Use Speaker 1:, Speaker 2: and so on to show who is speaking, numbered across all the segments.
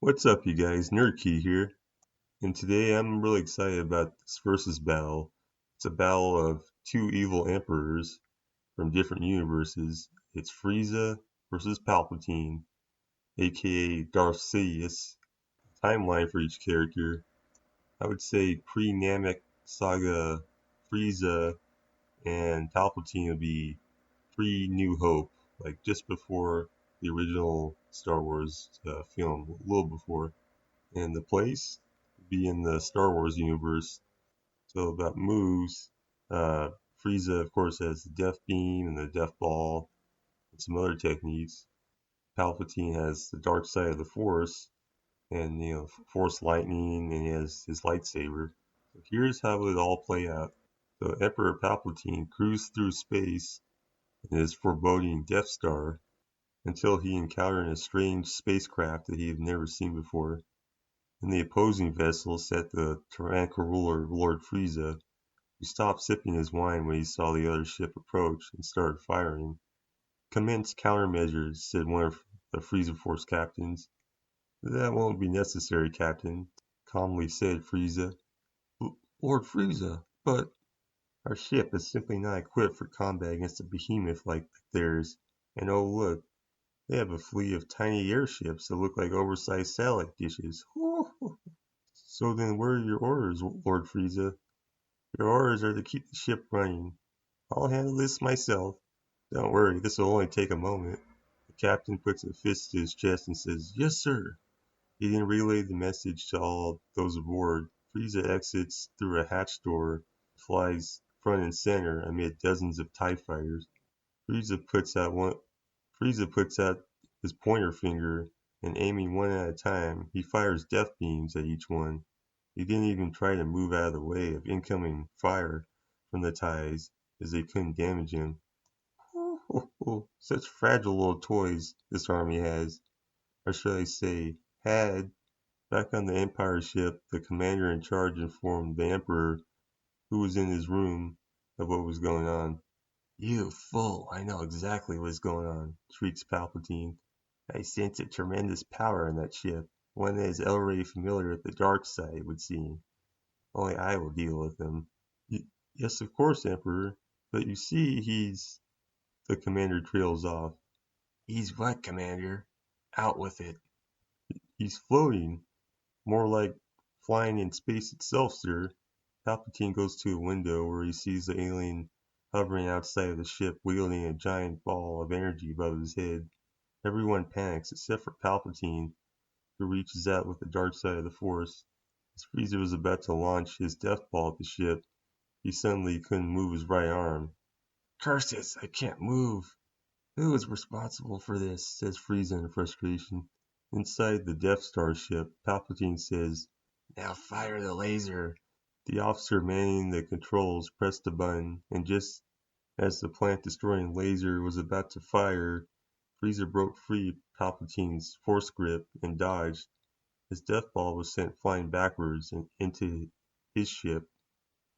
Speaker 1: What's up, you guys? NerdKi here, and today I'm really excited about this versus battle. It's a battle of two evil emperors from different universes. It's Frieza versus Palpatine, aka Darth Sidious. Timeline for each character: I would say pre-Namek Saga Frieza and Palpatine would be pre-New Hope, like just before the original Star Wars film, a little before. And the place be in the Star Wars universe. So about moves, Frieza of course has the Death Beam and the Death Ball and some other techniques. Palpatine has the dark side of the Force and Force lightning, and he has his lightsaber. So here's how it all play out. So Emperor Palpatine cruised through space in his foreboding Death Star until he encountered a strange spacecraft that he had never seen before. In the opposing vessel sat the tyrannical ruler Lord Frieza, who stopped sipping his wine when he saw the other ship approach and started firing. "Commence countermeasures," said one of the Frieza Force captains. "That won't be necessary, Captain," calmly said Frieza. "Lord Frieza, but our ship is simply not equipped for combat against a behemoth like theirs. And oh look, they have a fleet of tiny airships that look like oversized satellite dishes." "So then what are your orders, Lord Frieza?" "Your orders are to keep the ship running. I'll handle this myself. Don't worry, this will only take a moment." The captain puts a fist to his chest and says, "Yes, sir." He then relayed the message to all those aboard. Frieza exits through a hatch door, flies front and center amid dozens of TIE fighters. Frieza puts out one Frieza puts out his pointer finger, and aiming one at a time, he fires death beams at each one. He didn't even try to move out of the way of incoming fire from the TIEs, as they couldn't damage him. Such fragile little toys this army has, or should I say, had. Back on the Empire ship, the commander in charge informed the Emperor, who was in his room, of what was going on. "You fool, I know exactly what is going on," shrieks Palpatine. "I sense a tremendous power in that ship, one that is already familiar with the dark side, it would seem. Only I will deal with him." "Yes, of course, Emperor. But you see, he's—" The commander trails off. "He's what, Commander? Out with it." "He's floating. More like flying in space itself, sir." Palpatine goes to a window where he sees the alien hovering outside of the ship wielding a giant ball of energy above his head. Everyone panics except for Palpatine, who reaches out with the dark side of the Force. As Frieza was about to launch his death ball at the ship, he suddenly couldn't move his right arm. "Curses, I can't move. Who is responsible for this?" says Frieza in frustration. Inside the Death Star ship, Palpatine says, "Now fire the laser." The officer manning the controls pressed a button, and just as the planet-destroying laser was about to fire, Frieza broke free of Palpatine's force grip and dodged. His death ball was sent flying backwards and into his ship.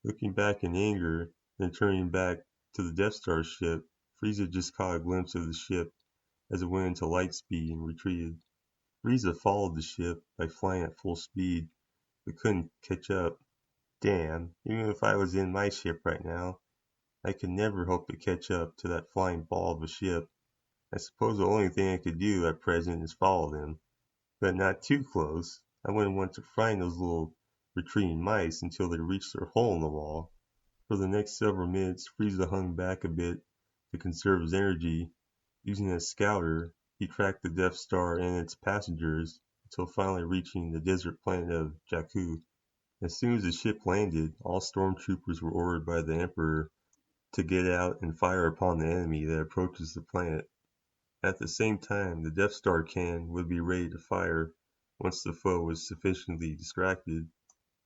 Speaker 1: Looking back in anger, then turning back to the Death Star ship, Frieza just caught a glimpse of the ship as it went into light speed and retreated. Frieza followed the ship by flying at full speed, but couldn't catch up. Damn, even if I was in my ship right now, I could never hope to catch up to that flying ball of a ship. I suppose the only thing I could do at present is follow them, but not too close. I wouldn't want to find those little retreating mice until they reached their hole in the wall. For the next several minutes, Frieza hung back a bit to conserve his energy. Using a scouter, he tracked the Death Star and its passengers until finally reaching the desert planet of Jakku. As soon as the ship landed, all stormtroopers were ordered by the Emperor to get out and fire upon the enemy that approaches the planet. At the same time, the Death Star cannon would be ready to fire once the foe was sufficiently distracted.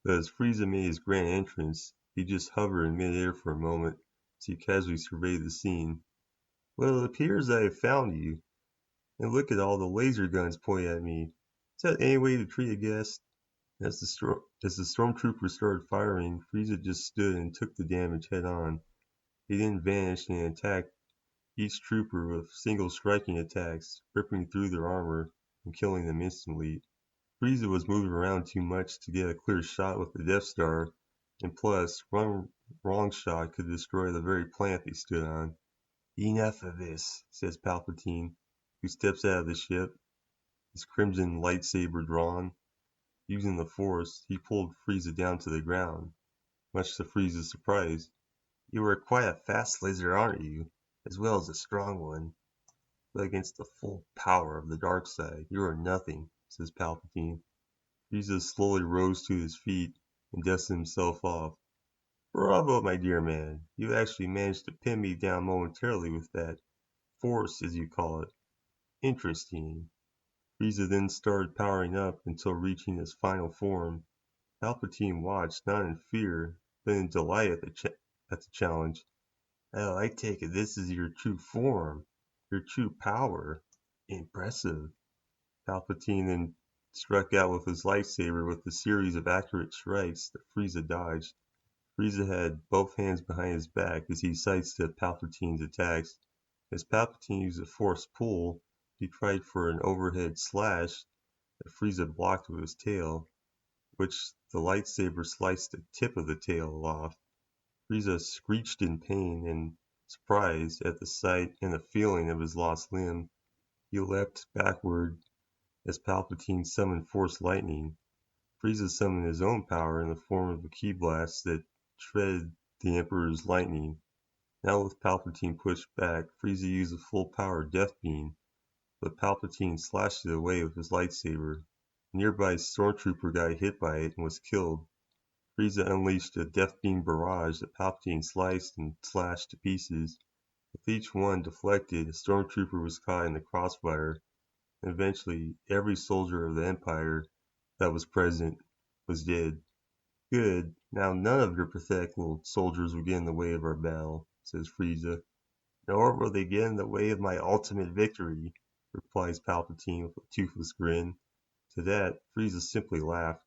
Speaker 1: But as Frieza made his grand entrance, he just hovered in midair for a moment as he casually surveyed the scene. "Well, it appears I have found you. And look at all the laser guns pointed at me. Is that any way to treat a guest?" As the stormtroopers started firing, Frieza just stood and took the damage head on. He then vanished and attacked each trooper with single striking attacks, ripping through their armor and killing them instantly. Frieza was moving around too much to get a clear shot with the Death Star, and plus, one wrong shot could destroy the very planet they stood on. "Enough of this," says Palpatine, who steps out of the ship, his crimson lightsaber drawn. Using the Force, he pulled Frieza down to the ground, much to Frieza's surprise. "You are quite a fast laser, aren't you? As well as a strong one. But against the full power of the dark side, you are nothing," says Palpatine. Frieza slowly rose to his feet and dusted himself off. "Bravo, my dear man. You actually managed to pin me down momentarily with that Force, as you call it. Interesting." Frieza then started powering up until reaching his final form. Palpatine watched, not in fear, but in delight at the challenge. "Oh, I take it this is your true form, your true power. Impressive." Palpatine then struck out with his lightsaber with a series of accurate strikes that Frieza dodged. Frieza had both hands behind his back as he sidestepped Palpatine's attacks. As Palpatine used a force pull, he tried for an overhead slash that Frieza blocked with his tail, which the lightsaber sliced the tip of the tail off. Frieza screeched in pain and surprise at the sight and the feeling of his lost limb. He leapt backward as Palpatine summoned Force Lightning. Frieza summoned his own power in the form of a ki blast that shredded the Emperor's lightning. Now with Palpatine pushed back, Frieza used a full-power Death Beam, but Palpatine slashed it away with his lightsaber. A nearby stormtrooper got hit by it and was killed. Frieza unleashed a Death Beam barrage that Palpatine sliced and slashed to pieces. With each one deflected, a stormtrooper was caught in the crossfire, and eventually every soldier of the Empire that was present was dead. "Good. Now none of your pathetic little soldiers will get in the way of our battle," says Frieza. "Nor will they get in the way of my ultimate victory," replies Palpatine with a toothless grin. To that, Frieza simply laughed.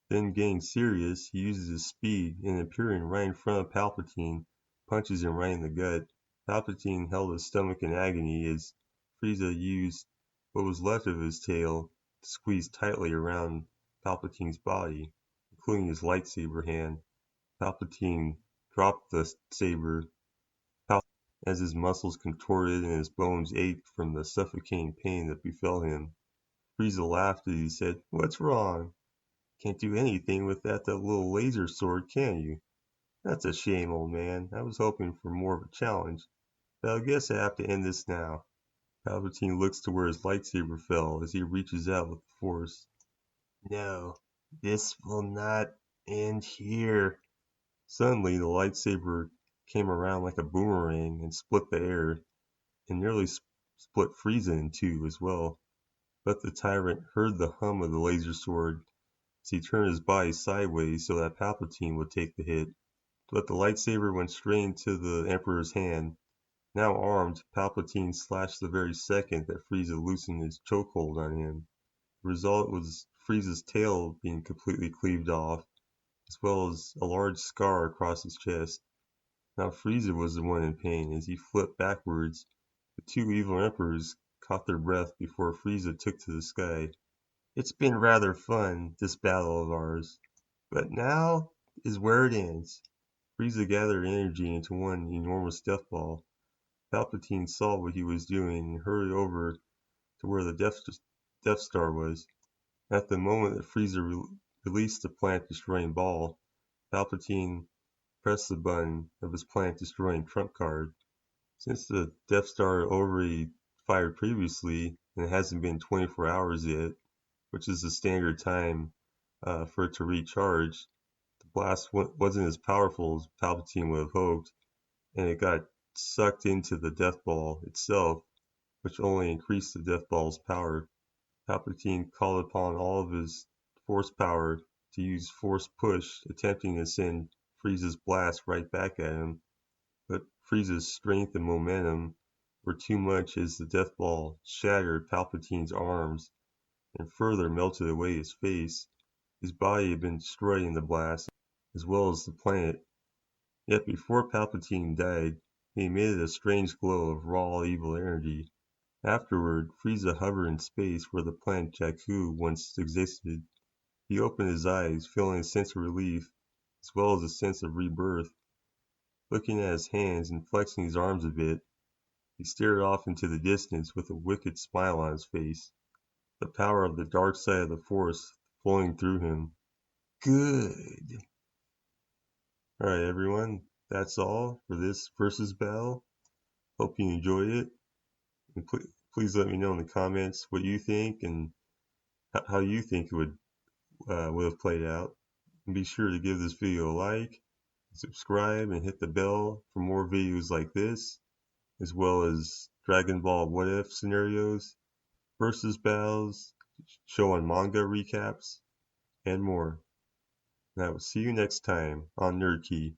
Speaker 1: Then getting serious, he uses his speed and appearing right in front of Palpatine, punches him right in the gut. Palpatine held his stomach in agony as Frieza used what was left of his tail to squeeze tightly around Palpatine's body, including his lightsaber hand. Palpatine dropped the saber as his muscles contorted and his bones ached from the suffocating pain that befell him. Frieza laughed as he said, "What's wrong? Can't do anything with that little laser sword, can you? That's a shame, old man. I was hoping for more of a challenge. But I guess I have to end this now." Palpatine looks to where his lightsaber fell as he reaches out with the Force. "No, this will not end here." Suddenly, the lightsaber came around like a boomerang and split the air, and nearly split Frieza in two as well. But the tyrant heard the hum of the laser sword as he turned his body sideways so that Palpatine would take the hit. But the lightsaber went straight into the Emperor's hand. Now armed, Palpatine slashed the very second that Frieza loosened his chokehold on him. The result was Frieza's tail being completely cleaved off, as well as a large scar across his chest. Now Frieza was the one in pain. As he flipped backwards, the two evil Emperors caught their breath before Frieza took to the sky. "It's been rather fun, this battle of ours. But now is where it ends." Frieza gathered energy into one enormous death ball. Palpatine saw what he was doing and hurried over to where the Death Star was. At the moment that Frieza released the planet-destroying ball, Palpatine pressed the button of his planet-destroying trump card. Since the Death Star had already fired previously and it hasn't been 24 hours yet, which is the standard time for it to recharge, the blast wasn't as powerful as Palpatine would have hoped, and it got sucked into the Death Ball itself, which only increased the Death Ball's power. Palpatine called upon all of his Force power to use Force Push, attempting to send Frieza's blast right back at him, but Frieza's strength and momentum were too much as the Death Ball shattered Palpatine's arms and further melted away his face. His body had been destroyed in the blast, as well as the planet. Yet before Palpatine died, he emitted a strange glow of raw evil energy. Afterward, Frieza hovered in space where the planet Jakku once existed. He opened his eyes, feeling a sense of relief, as well as a sense of rebirth. Looking at his hands and flexing his arms a bit, he stared off into the distance with a wicked smile on his face, the power of the dark side of the Force flowing through him. Good. Alright, everyone, that's all for this versus battle. Hope you enjoyed it. And please let me know in the comments what you think and how you think it would have played out. And be sure to give this video a like, subscribe, and hit the bell for more videos like this, as well as Dragon Ball What If scenarios, versus battles, showing manga recaps, and more. And I will see you next time on NerdKi.